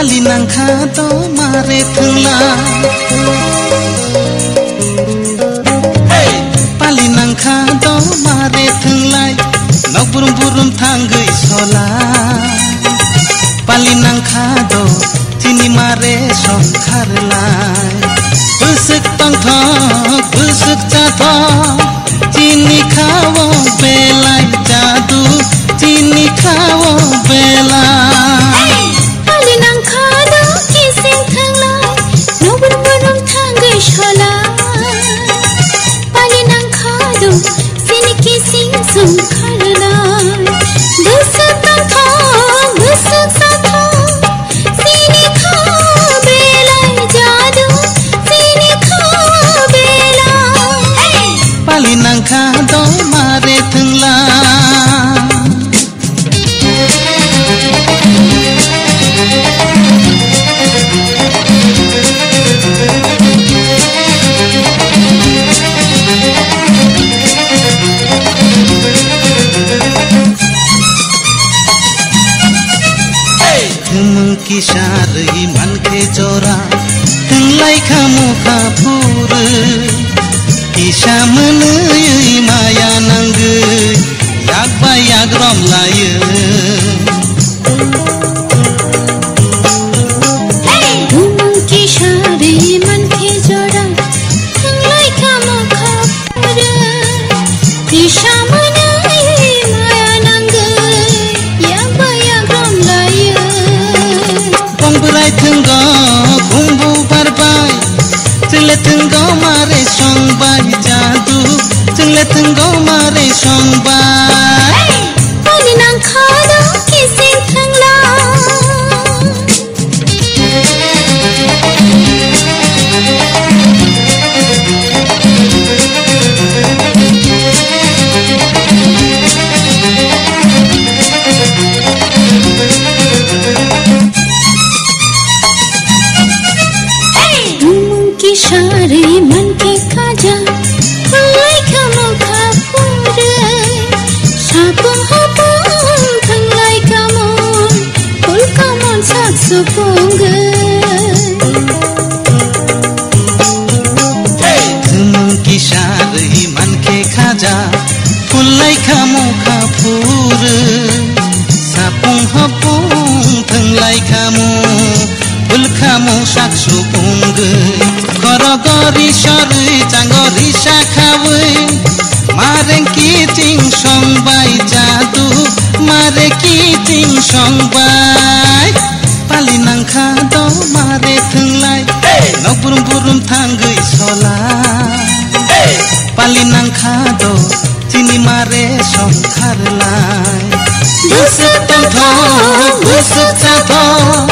पाली नांखा तो मारे थंला पाली नांखा तो मारे थंलाय नगुरुम बुरुम थांगै सला पाली नांखा तो तिनी मारे संखारलाय बुसुक तंथ बुसुक जाथ तिनी खावो बेलाय जादु तिनी खावो बेला पाली नांखा दो मारे थंला किशारी मन के जोरा थंलाई खामुखा फूर किसा मोनो माया नांगो यागबा याग्रम लायो किशारी मन के जोरा थंलाई खामुखा फूर किसा मोनो माया नांगो यागबा याग्रम लायो बोराय थंगो खुंबु बारबाय जोंले थंगो मारे संबाय जादु जोंले थंगो मारे संबाय पाली नांखा दो किसिं थंला किशारी मन के खाजा थंलाई खामुखा फूर सापुं हापुं थंलाई खामुन फुल खामुन साक सुपुंगै किशारी मन के खाजा थंलाई खामुखा फूर सापुं हापुं थंलाई खामुन फुल खामुन साक सुपुंगै खरगरी सरै चांगरी शाखावै मारे किचिं संबाय जादु मारे किचिं संबाय पाली नांखा दो मारे थंलाय नगुरुम बुरुम थांगै सला पाली नांखा दो तिनी मारे संखारलाय बुसुक तंथ बुसुक जाथ